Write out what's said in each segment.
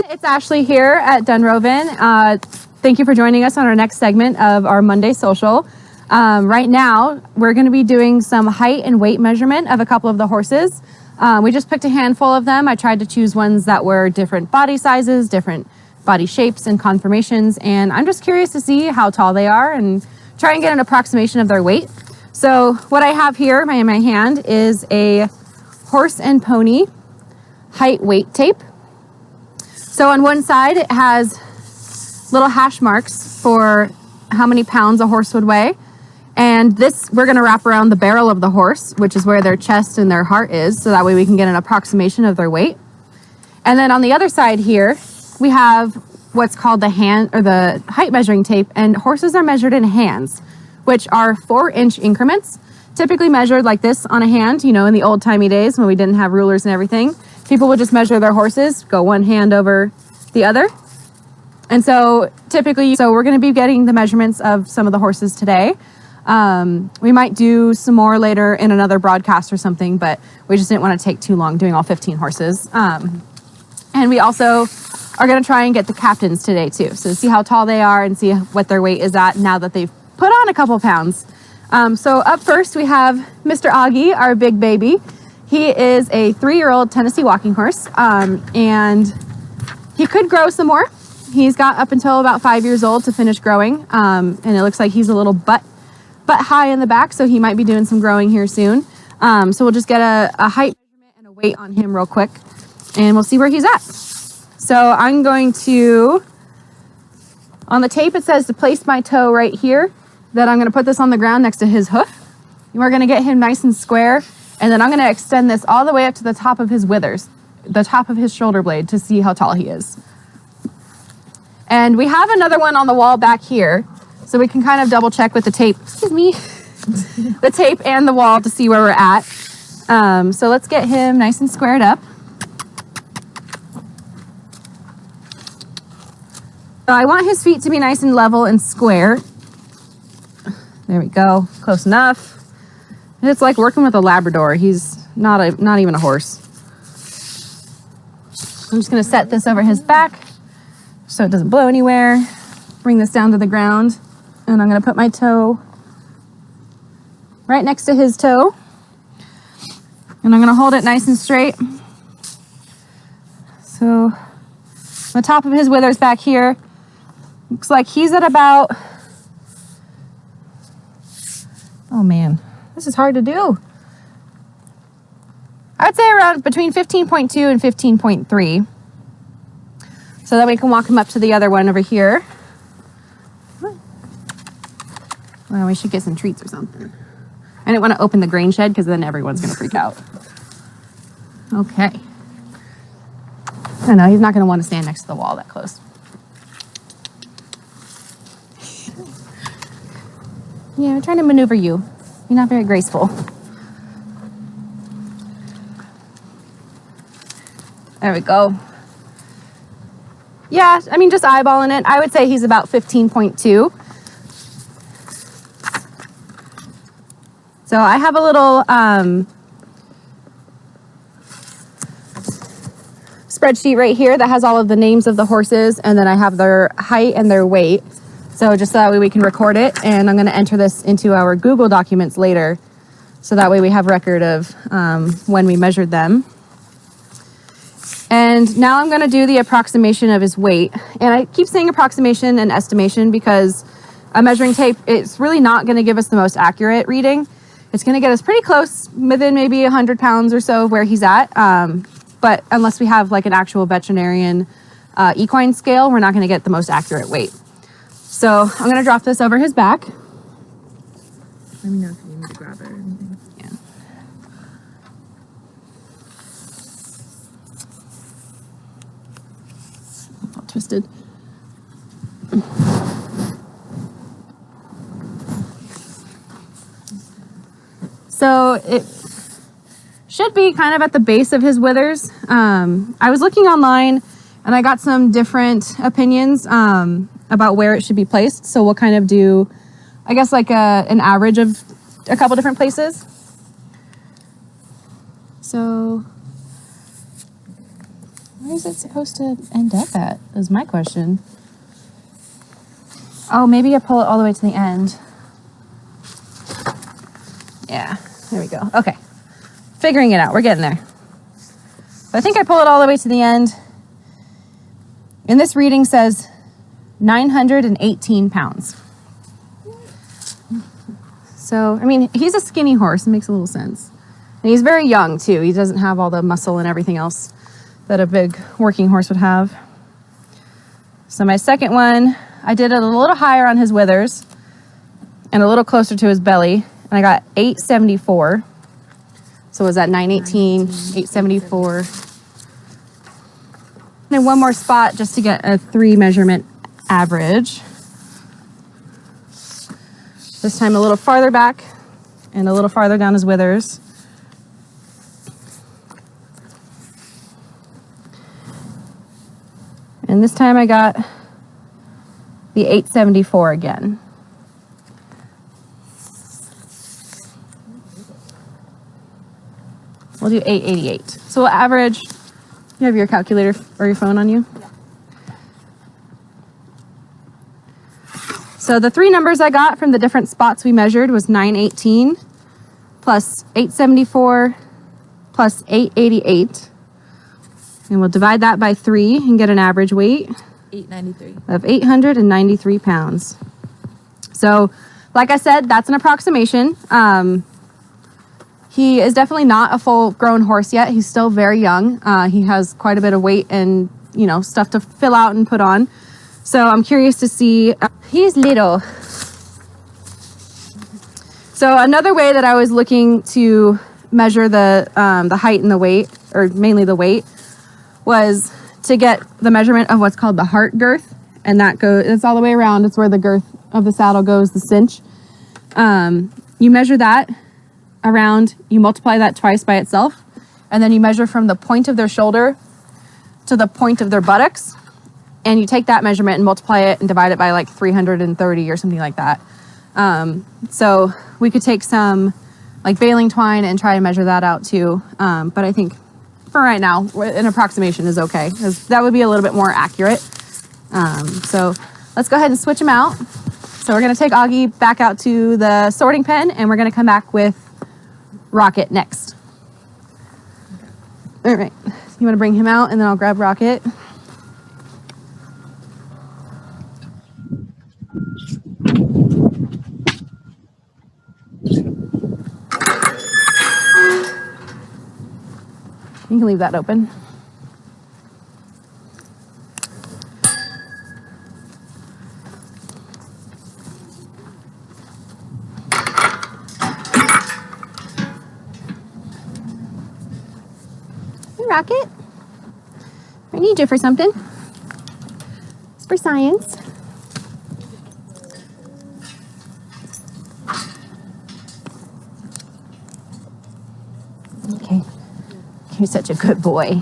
It's Ashley here at Dunrovin. Thank you for joining us on our next segment of our Monday Social. Right now, we're going to be doing some height and weight measurement of a couple of the horses. We just picked a handful of them. I tried to choose ones that were different body sizes, different body shapes and conformations, and I'm just curious to see how tall they are and try and get an approximation of their weight. So what I have here in my hand is a horse and pony height weight tape. So on one side it has little hash marks for how many pounds a horse would weigh, and this we're going to wrap around the barrel of the horse, which is where their chest and their heart is, so that way we can get an approximation of their weight. And then on the other side here we have what's called the hand or the height measuring tape, and horses are measured in hands, which are 4-inch increments, typically measured like this on a hand. You know, in the old-timey days when we didn't have rulers and everything, people would just measure their horses, go one hand over the other. And so typically, we're going to be getting the measurements of some of the horses today. We might do some more later in another broadcast or something, but we just didn't want to take too long doing all 15 horses. And we also are going to try and get the captains today too. So see how tall they are and see what their weight is at now that they've put on a couple pounds. So up first we have Mr. Augie, our big baby. He is a 3-year-old Tennessee walking horse, and he could grow some more. He's got up until about 5 years old to finish growing, and it looks like he's a little butt high in the back, so he might be doing some growing here soon. So we'll just get a height measurement and a weight on him real quick, and we'll see where he's at. So I'm going to, on the tape it says to place my toe right here, that I'm going to put this on the ground next to his hoof. We're going to get him nice and square, and then I'm going to extend this all the way up to the top of his withers, the top of his shoulder blade, to see how tall he is. And we have another one on the wall back here, so we can kind of double check with the tape, excuse me, the tape and the wall to see where we're at. So let's get him nice and squared up. So I want his feet to be nice and level and square. There we go, close enough. And it's like working with a Labrador. He's not even a horse. I'm just gonna set this over his back so it doesn't blow anywhere. Bring this down to the ground, and I'm gonna put my toe right next to his toe, and I'm gonna hold it nice and straight. So the top of his withers back here looks like he's at about, oh man, this is hard to do. I would say around between 15.2 and 15.3. So that we can walk him up to the other one over here. Well, we should get some treats or something. I didn't want to open the grain shed because then everyone's going to freak out. Okay. I know, he's not going to want to stand next to the wall that close. Yeah, I'm trying to maneuver you. You're not very graceful. There we go. Yeah, I mean, just eyeballing it, I would say he's about 15.2. So I have a little spreadsheet right here that has all of the names of the horses, and then I have their height and their weight. So just so that way we can record it, and I'm going to enter this into our Google documents later, so that way we have record of when we measured them. And now I'm going to do the approximation of his weight. And I keep saying approximation and estimation because a measuring tape, it's really not going to give us the most accurate reading. It's going to get us pretty close, within maybe 100 pounds or so of where he's at. But unless we have like an actual veterinarian equine scale, we're not going to get the most accurate weight. So I'm going to drop this over his back. Let me know if you need me to grab it or anything. Yeah. All twisted. So it should be kind of at the base of his withers. I was looking online and I got some different opinions about where it should be placed. So we'll kind of do, I guess, like an average of a couple different places. So Where is it supposed to end up at, is my question. Oh, maybe I pull it all the way to the end. Yeah, there we go. Okay, figuring it out. We're getting there. I think I pull it all the way to the end. And this reading says 918 pounds. So, I mean, he's a skinny horse. It makes a little sense. And he's very young, too. He doesn't have all the muscle and everything else that a big working horse would have. So my second one, I did it a little higher on his withers and a little closer to his belly. And I got 874. So was that 918, 874. And one more spot just to get a 3 measurement average. This time a little farther back and a little farther down his withers. And this time I got the 874 again. We'll do 888. So we'll average. You have your calculator or your phone on you? Yeah. So the 3 numbers I got from the different spots we measured was 918 plus 874 plus 888. And we'll divide that by 3 and get an average weight 893 of 893 pounds. So, like I said, that's an approximation. He is definitely not a full-grown horse yet. He's still very young. He has quite a bit of weight and, you know, stuff to fill out and put on. So I'm curious to see. He's little. So another way that I was looking to measure the height and the weight, or mainly the weight, was to get the measurement of what's called the heart girth, and that goes. It's all the way around. It's where the girth of the saddle goes, the cinch. You measure that around. You multiply that twice by itself, and then you measure from the point of their shoulder to the point of their buttocks. And you take that measurement and multiply it and divide it by like 330 or something like that. So we could take some like baling twine and try and measure that out too. But I think for right now, an approximation is okay, because that would be a little bit more accurate. So let's go ahead and switch them out. So we're going to take Augie back out to the sorting pen, and we're going to come back with Rocket next. All right. You want to bring him out, and then I'll grab Rocket. You can leave that open. Hey, Rocket. I need you for something. It's for science. Okay. You're such a good boy.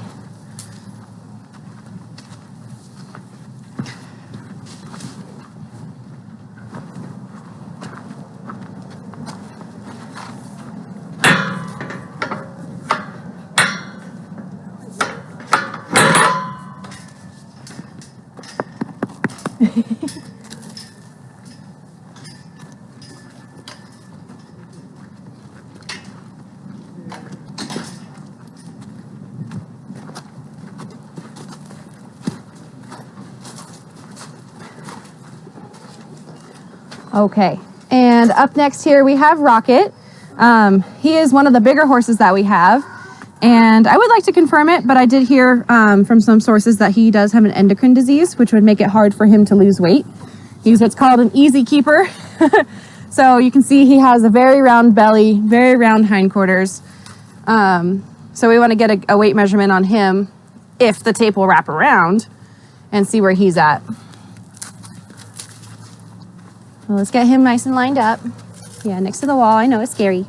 Okay, and up next here we have Rocket. He is one of the bigger horses that we have, and I would like to confirm it, but I did hear from some sources that he does have an endocrine disease, which would make it hard for him to lose weight. He's what's called an easy keeper. So you can see he has a very round belly, very round hindquarters. So we want to get a weight measurement on him if the tape will wrap around and see where he's at. Well, let's get him nice and lined up. Yeah, next to the wall. I know it's scary.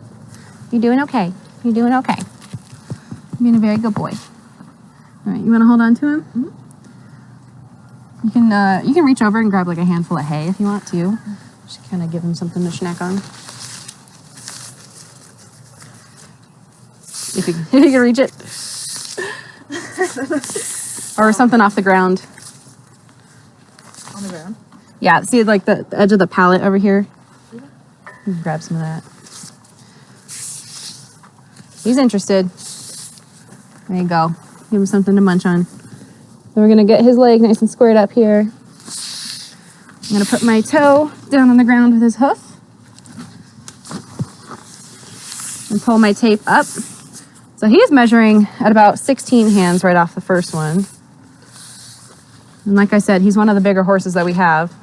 You're doing okay. You're doing okay. You're being a very good boy. All right, you want to hold on to him? Mm-hmm. You can reach over and grab like a handful of hay if you want to. Just kind of give him something to snack on. If you can reach it. or something off the ground. On the ground? Yeah, see like the edge of the pallet over here? You can grab some of that. He's interested. There you go. Give him something to munch on. Then we're gonna get his leg nice and squared up here. I'm gonna put my toe down on the ground with his hoof. And pull my tape up. So he's measuring at about 16 hands right off the first one. And like I said, he's one of the bigger horses that we have.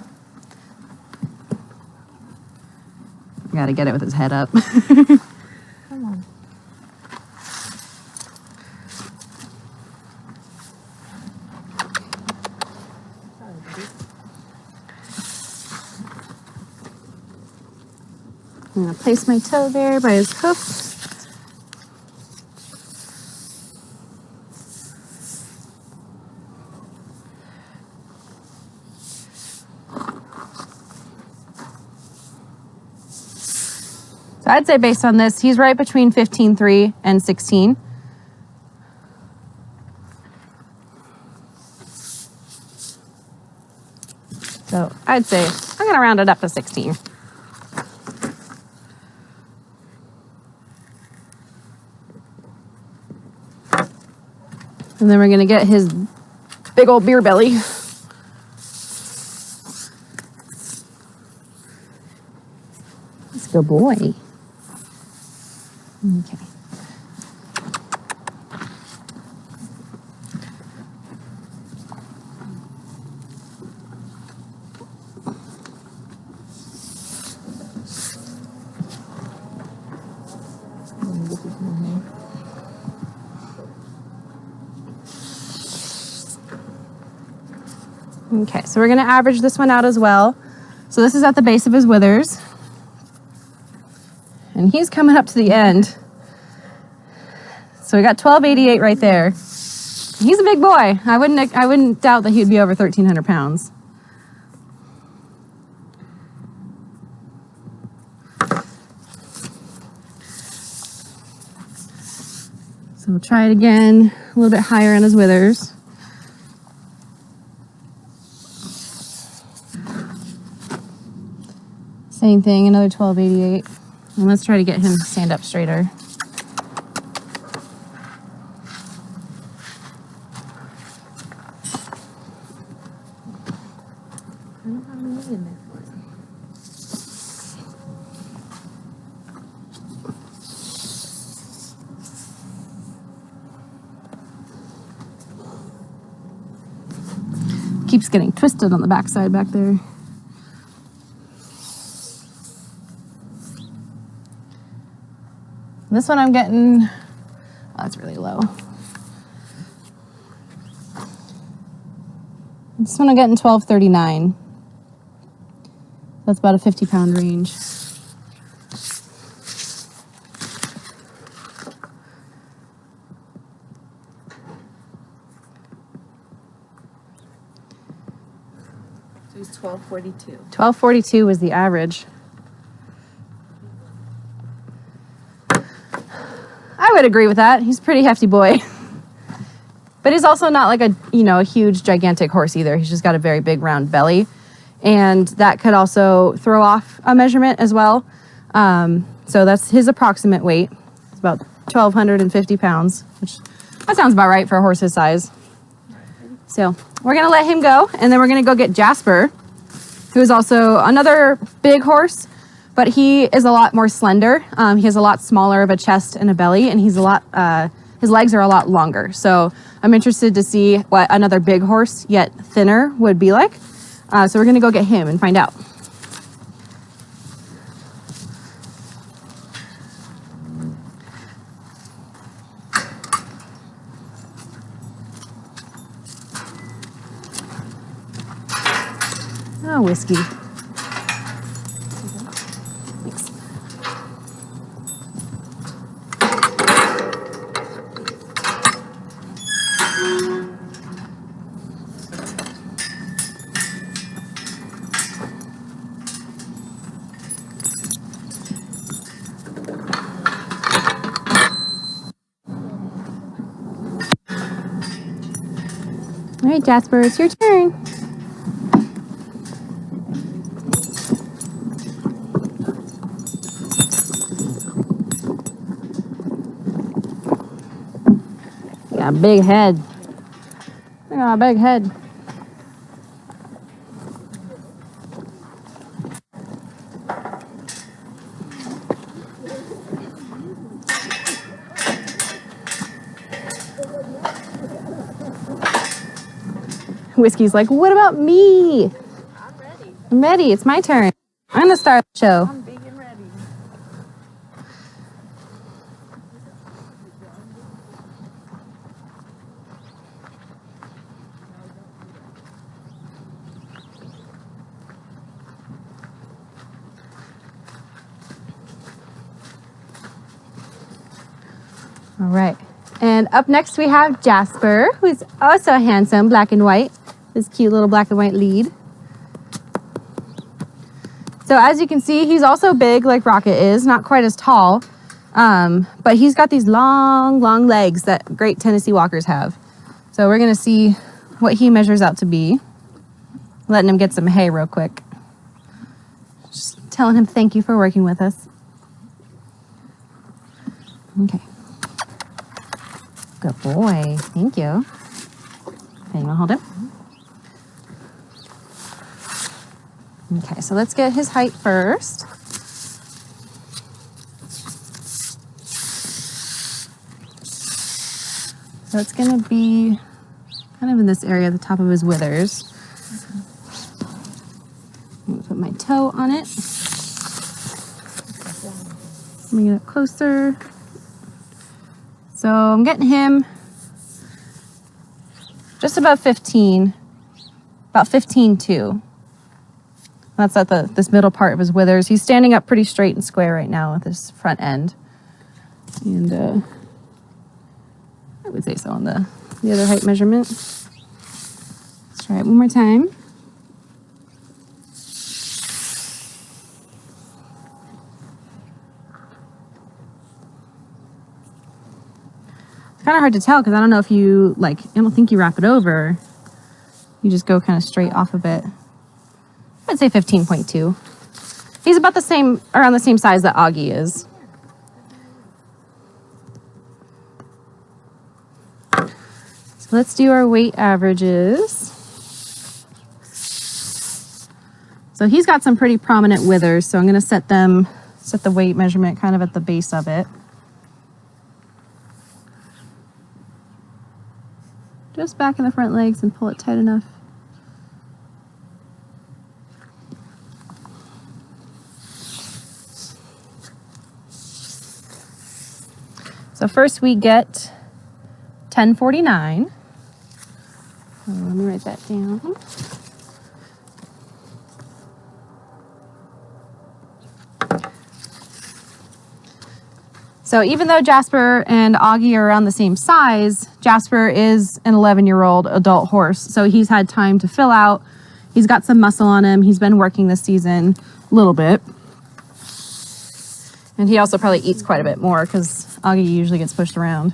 I gotta get it with his head up. Come on. I'm gonna place my toe there by his hoof. So I'd say based on this, he's right between 15.3 and 16. So I'd say I'm gonna round it up to 16. And then we're gonna get his big old beer belly. Let's go, boy. Okay. Okay, so we're gonna average this one out as well. So this is at the base of his withers. And he's coming up to the end. So we got 1288 right there. He's a big boy. I wouldn't doubt that he'd be over 1,300 pounds. So we'll try it again, a little bit higher on his withers. Same thing, another 1288. And let's try to get him to stand up straighter. I don't have any weight in there for it. Keeps getting twisted on the backside back there. This one I'm getting, oh, that's really low. This one I'm getting 1239. That's about a 50-pound range. So he's 1242. 1242 was the average. I would agree with that. He's a pretty hefty boy. But he's also not like a huge, gigantic horse either. He's just got a very big, round belly. And that could also throw off a measurement as well. So that's his approximate weight. It's about 1,250 pounds, which that sounds about right for a horse his size. So we're going to let him go, and then we're going to go get Jasper, who is also another big horse, but he is a lot more slender. He has a lot smaller of a chest and a belly, and his legs are a lot longer. So I'm interested to see what another big horse, yet thinner, would be like. So we're going to go get him and find out. Oh, whiskey. Thanks. All right, Jasper, it's your turn. Got a big head. I got a big head. Whiskey's like, what about me? I'm ready. I'm ready. It's my turn. I'm the star of the show. I'm big and ready. All right. And up next we have Jasper, who's also handsome, black and white. This cute little black and white lead. So as you can see, he's also big like Rocket is, not quite as tall. But he's got these long legs that great Tennessee Walkers have. So we're gonna see what he measures out to be. Letting him get some hay real quick. Just telling him thank you for working with us. Okay. Good boy. Thank you. Okay, you wanna hold him? Okay, so let's get his height first. So it's gonna be kind of in this area at the top of his withers. I'm gonna put my toe on it. Let me get up closer. So I'm getting him just above 15, about 15.2. That's at this middle part of his withers. He's standing up pretty straight and square right now with his front end. And I would say so on the other height measurement. Let's try it one more time. It's kind of hard to tell because I don't know if you, I don't think you wrap it over. You just go kind of straight off of it. I'd say 15.2. He's about around the same size that Augie is. So let's do our weight averages. So he's got some pretty prominent withers, so I'm going to set the weight measurement kind of at the base of it. Just back in the front legs and pull it tight enough. So first we get 1049. Let me write that down. So even though Jasper and Augie are around the same size, Jasper is an 11-year-old adult horse. So he's had time to fill out. He's got some muscle on him. He's been working this season a little bit. And he also probably eats quite a bit more because Augie usually gets pushed around.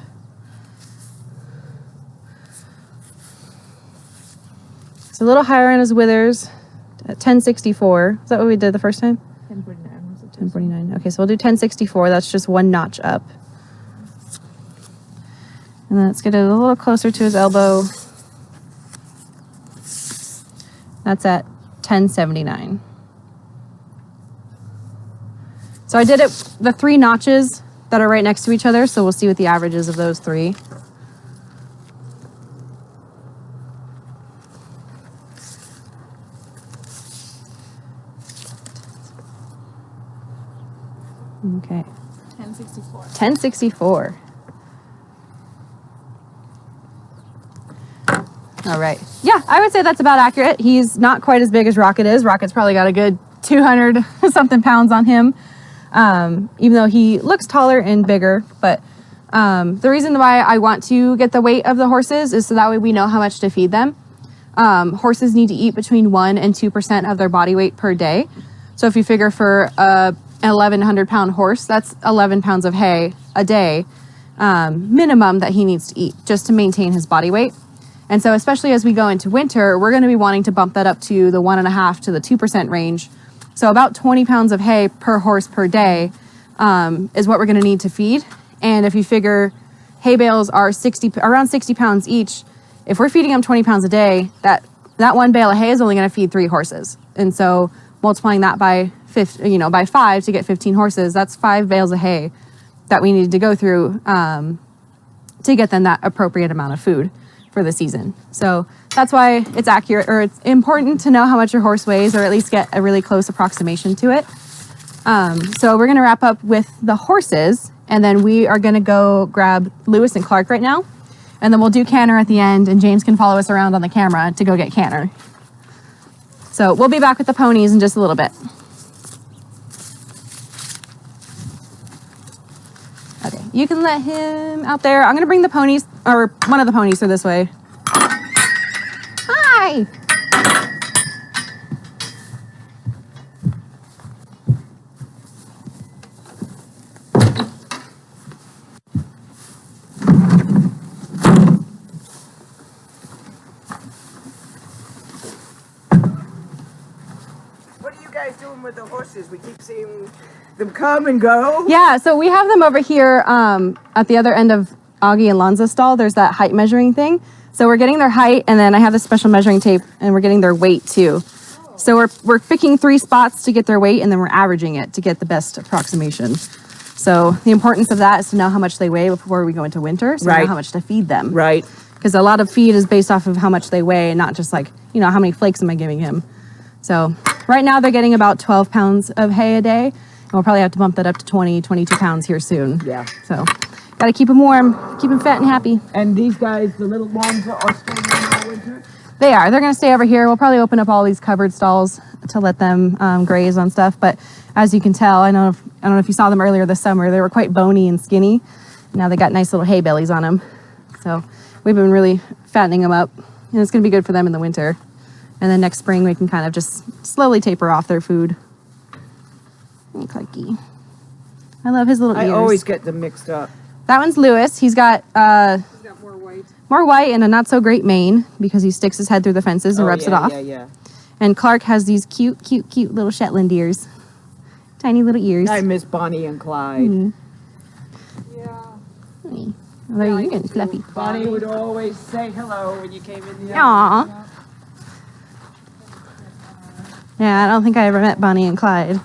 So a little higher on his withers at 1064. Is that what we did the first time? 1049. 1049. Okay, so we'll do 1064. That's just one notch up. And then let's get it a little closer to his elbow. That's at 1079. So I did it the 3 notches that are right next to each other, so we'll see what the average is of those 3. Okay. 1064. 1064. All right. Yeah, I would say that's about accurate. He's not quite as big as Rocket is. Rocket's probably got a good 200 something pounds on him. Even though he looks taller and bigger, but the reason why I want to get the weight of the horses is so that way we know how much to feed them. Horses need to eat between 1 and 2% of their body weight per day. So if you figure for an 1,100 pound horse, that's 11 pounds of hay a day minimum that he needs to eat just to maintain his body weight. And so especially as we go into winter, we're going to be wanting to bump that up to the 1.5 to the 2% range. So about 20 pounds of hay per horse per day is what we're going to need to feed. And if you figure hay bales are around 60 pounds each, if we're feeding them 20 pounds a day, that one bale of hay is only going to feed 3 horses. And so multiplying that by 5 to get 15 horses, that's 5 bales of hay that we need to go through to get them that appropriate amount of food for the season. So that's why it's accurate, or it's important to know how much your horse weighs, or at least get a really close approximation to it. So we're going to wrap up with the horses, and then we are going to go grab Lewis and Clark right now, and then we'll do Canner at the end, and James can follow us around on the camera to go get Canner. So we'll be back with the ponies in just a little bit. Okay, you can let him out there. I'm going to bring the ponies, or one of the ponies, through this way. Hi! What are you guys doing with the horses? We keep seeing them come and go. Yeah, so we have them over here at the other end of Augie and Lonza's stall. There's that height measuring thing. So we're getting their height, and then I have this special measuring tape, and we're getting their weight too. So we're picking 3 spots to get their weight, and then we're averaging it to get the best approximation. So the importance of that is to know how much they weigh before we go into winter, so we know how much to feed them. Right. Because a lot of feed is based off of how much they weigh, and not just like, how many flakes am I giving him. So right now they're getting about 12 pounds of hay a day, and we'll probably have to bump that up to 20, 22 pounds here soon. Yeah. So got to keep them warm, keep them fat and happy. And these guys, the little ones, are staying in all winter? They are. They're going to stay over here. We'll probably open up all these covered stalls to let them graze on stuff. But as you can tell, I don't know if you saw them earlier this summer. They were quite bony and skinny. Now they got nice little hay bellies on them. So we've been really fattening them up, and it's going to be good for them in the winter. And then next spring we can kind of just slowly taper off their food. Hey, Clarky. I love his little ears. I always get them mixed up. That one's Lewis. He's got more white and a not so great mane because he sticks his head through the fences and rubs it off. Yeah. And Clark has these cute little Shetland ears. Tiny little ears. I miss Bonnie and Clyde. Hey. Although you're getting fluffy. Bonnie would always say hello when you came in the Aww. Yeah, I don't think I ever met Bonnie and Clyde.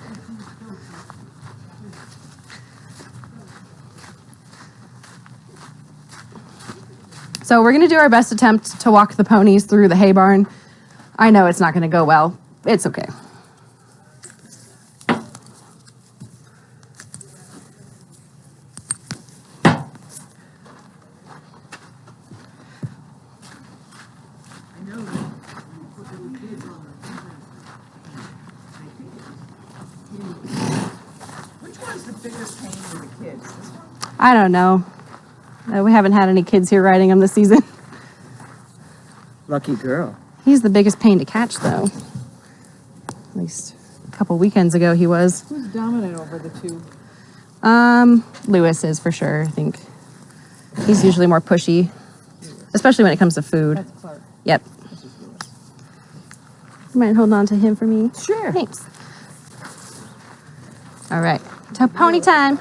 So we're going to do our best attempt to walk the ponies through the hay barn. I know it's not going to go well. It's okay. Which one's the biggest pain for the kids? This one? I don't know. We haven't had any kids here riding him this season. Lucky girl. He's the biggest pain to catch, though. At least a couple weekends ago he was. Who's dominant over the two? Lewis is for sure, I think. He's usually more pushy, especially when it comes to food. That's Clark. Yep. This is Lewis. You mind holding on to him for me? Sure. Thanks. All right. To pony time.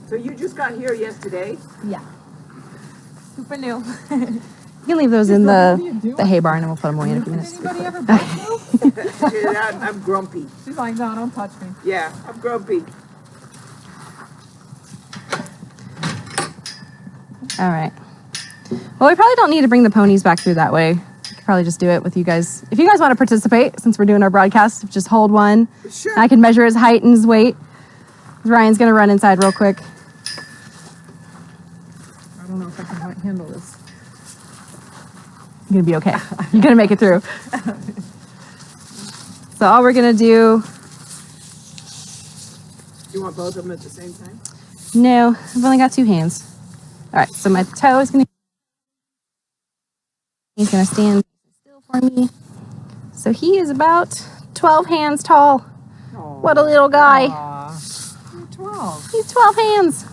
So you just got here yesterday? Yeah. Super new. You can leave those in the hay barn and we'll put them away in a few minutes. Anybody ever bite you? Yeah, I'm grumpy. She's like, no, don't touch me. Yeah, I'm grumpy. All right. Well, we probably don't need to bring the ponies back through that way. We could probably just do it with you guys. If you guys want to participate, since we're doing our broadcast, just hold one. Sure. I can measure his height and his weight. Ryan's going to run inside real quick. I don't know if I can handle this. You're going to be okay. You're going to make it through. So all we're going to do... You want both of them at the same time? No, I've only got 2 hands. All right, so my toe is going to... He's going to stand still for me. So he is about 12 hands tall. What a little guy. Aw. You're 12. He's 12 hands.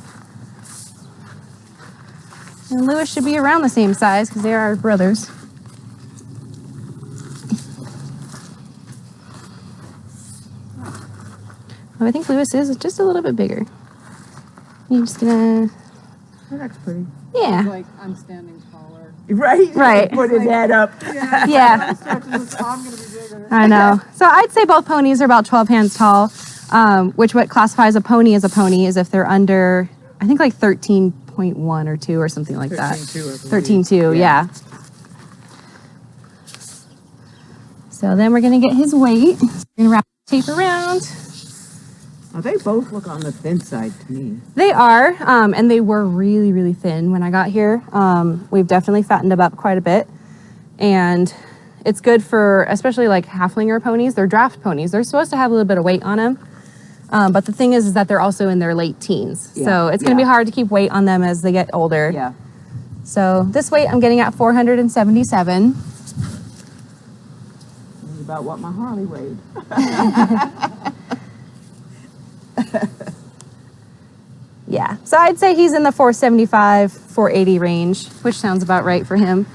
And Lewis should be around the same size because they are brothers. Oh, I think Lewis is just a little bit bigger. You're just gonna, That looks pretty. yeah. Like I'm standing taller. Right? Right. Put his head up. Yeah, I'm gonna be bigger. I know. So I'd say both ponies are about 12 hands tall, which what classifies a pony as a pony is if they're under, I think like 13.1 or 2 or something like that. 13.2, yeah. So then we're gonna get his weight. We're gonna wrap the tape around. Oh, they both look on the thin side to me. They are, and they were really, really thin when I got here. We've definitely fattened them up quite a bit, and it's good for, especially like halflinger ponies. They're draft ponies. They're supposed to have a little bit of weight on them, but the thing is that they're also in their late teens, so it's going to be hard to keep weight on them as they get older. Yeah. So this weight I'm getting at 477. It's about what my Harley weighed. Yeah, so I'd say he's in the 475, 480 range, which sounds about right for him.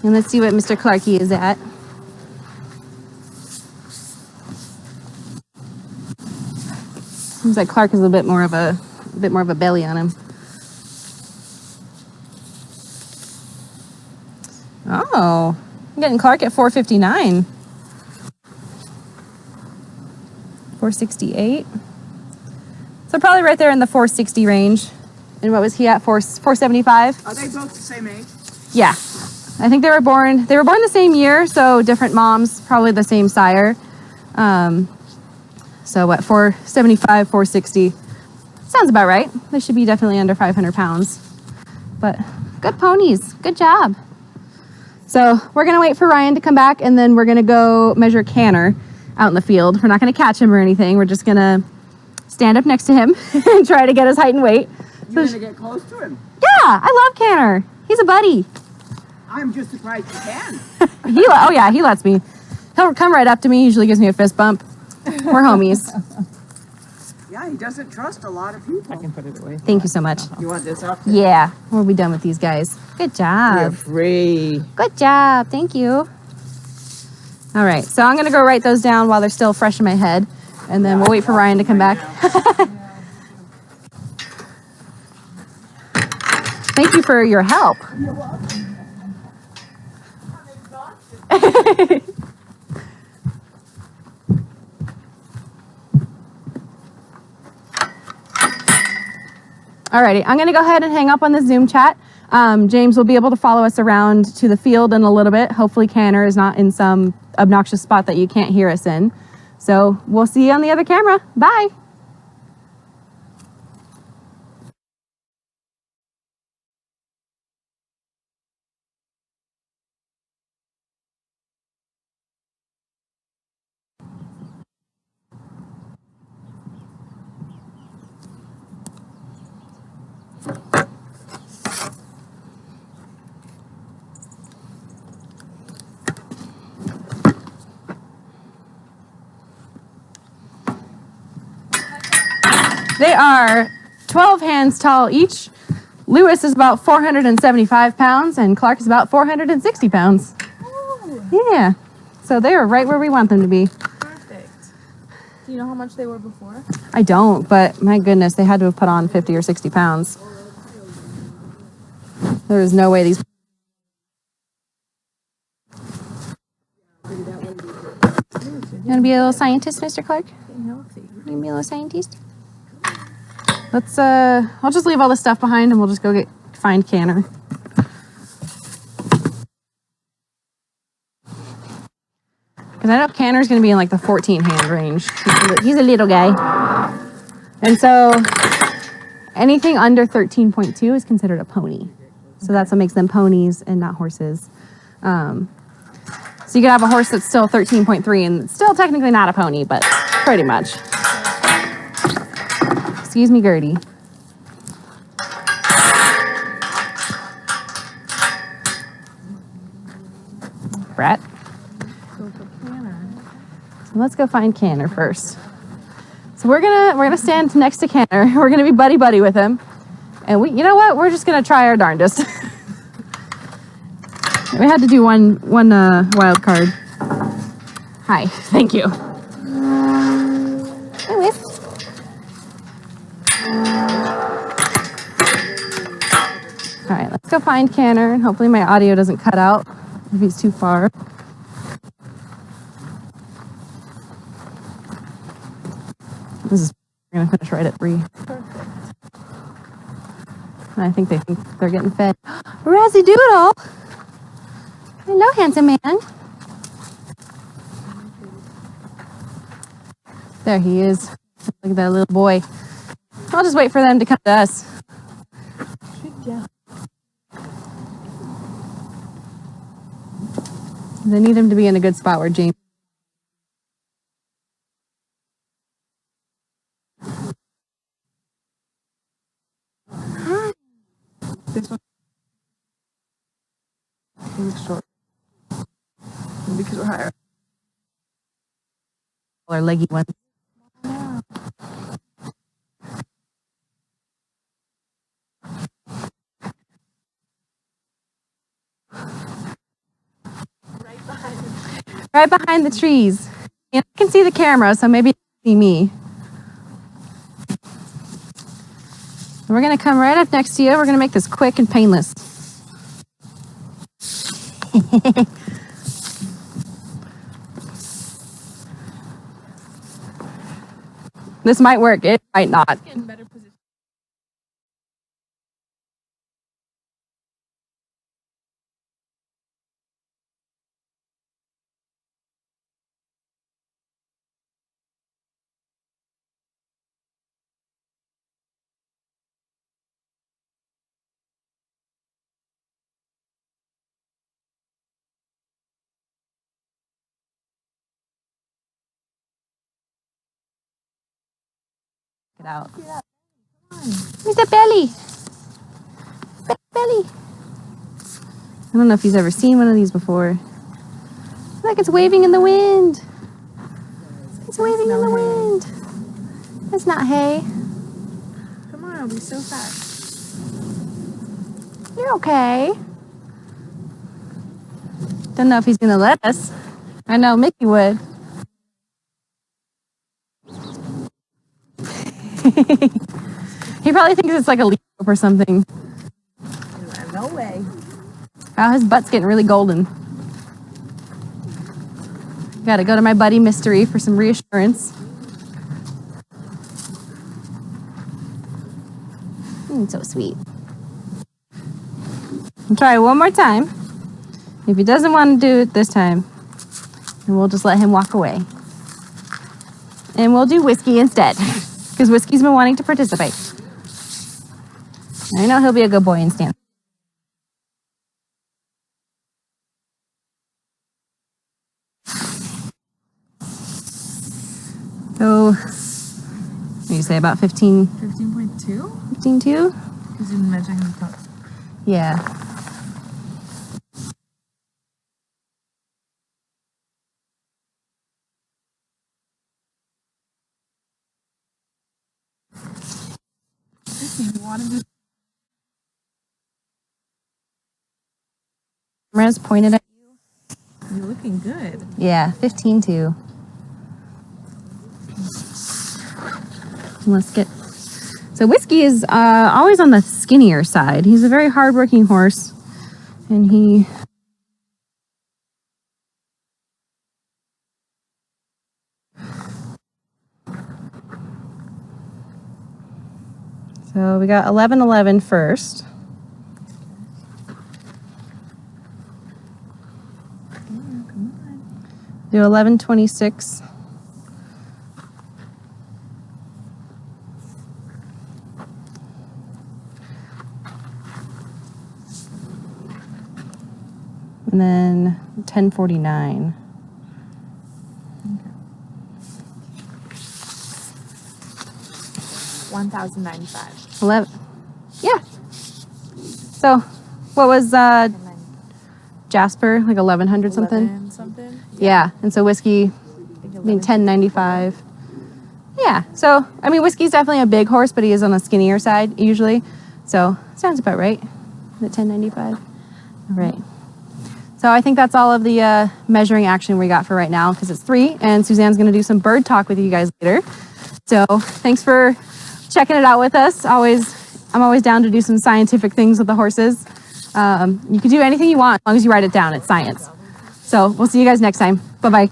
And let's see what Mr. Clarkey is at. Seems like Clark is a bit more of a belly on him. Oh, I'm getting Clark at 459. 468. So probably right there in the 460 range. And what was he at? 475? Are they both the same age? Yeah. I think they were born the same year, so different moms, probably the same sire. So what, 475, 460. Sounds about right. They should be definitely under 500 pounds. But good ponies. Good job. So we're going to wait for Ryan to come back, and then we're going to go measure Canner out in the field. We're not going to catch him or anything. We're just going to stand up next to him and try to get his height and weight. You're going to get close to him. Yeah, I love Canner. He's a buddy. I'm just surprised you can. Oh yeah, he lets me. He'll come right up to me, usually gives me a fist bump. We're homies. Yeah, he doesn't trust a lot of people. I can put it away. Thank you so much. You want this off? Yeah, we'll be done with these guys. Good You're job. free. Good job. Thank you. All right, so I'm going to go write those down while they're still fresh in my head, and then we'll wait for Ryan to come back. Thank you for your help. You're welcome. I'm exhausted. Alrighty, I'm gonna go ahead and hang up on the Zoom chat. James will be able to follow us around to the field in a little bit. Hopefully Canner is not in some obnoxious spot that you can't hear us in. So we'll see you on the other camera. Bye. They are 12 hands tall each. Lewis is about 475 pounds and Clark is about 460 pounds. Ooh, Yeah, so they are right where we want them to be. perfect. Do you know how much they were before? I don't, but my goodness, they had to have put on 50 or 60 pounds. There is no way these... You want to be a little scientist, Mr. Clark? Getting healthy. You want to be a little scientist? Let's, I'll just leave all this stuff behind and we'll just go find Canner. Because I know Canner's going to be in like the 14 hand range. He's a little guy. And so anything under 13.2 is considered a pony. So that's what makes them ponies and not horses. So you could have a horse that's still 13.3 and it's still technically not a pony, but pretty much. Excuse me, Gertie. brat. Go for Canner. So let's go find Canner first. So we're gonna stand next to Canner. We're gonna be buddy with him, and you know what? We're just gonna try our darndest. We had to do one wild card. Hi, thank you. Hi, Whis. All right, let's go find Canner, and hopefully my audio doesn't cut out if he's too far. We're gonna finish right at 3. And I think they think they're getting fed. Razzie Doodle! Hello, handsome man. There he is. Look at that little boy. I'll just wait for them to come to us. They need him to be in a good spot where James. This one. He looks short. Because we're higher. Or leggy ones. Right behind the trees. And I can see the camera, so maybe you can see me. We're gonna come right up next to you. We're gonna make this quick and painless. This might work. It might not. In better position. Get out. Look at that belly. Belly. I don't know if he's ever seen one of these before. Look, it's waving in the wind. It's waving in the wind. It's not hay. Come on, I'll be so fast. You're okay. Don't know if he's gonna let us. I know Mickey would. He probably thinks it's like a leaf or something. No way. Wow, his butt's getting really golden. Gotta go to my buddy Mystery for some reassurance. So sweet. I'll try one more time. If he doesn't want to do it this time, then we'll just let him walk away. And we'll do Whiskey instead, because Whiskey's been wanting to participate. I know he'll be a good boy and stand. So, what do you say, about 15? 15.2? 15.2? Because you've been measuring the toes. Yeah. You want to do Camera's pointed at you. You're looking good. Yeah, 15.2. Let's get. So Whiskey is always on the skinnier side. He's a very hardworking horse, and he. So we got 11.11 first. Come on. Do 11.26. And then 10.49. 1,095. 11. Yeah. So, what was Jasper, like 1100 something. 11 something. Yeah. And so whiskey, I mean 1095. Yeah. So I mean whiskey's definitely a big horse, but he is on the skinnier side usually. So sounds about right. The 1095. All right. So I think that's all of the measuring action we got for right now because it's 3, and Suzanne's going to do some bird talk with you guys later. So thanks for checking it out with us. I'm always down to do some scientific things with the horses. You can do anything you want as long as you write it down. It's science. So we'll see you guys next time. Bye-bye.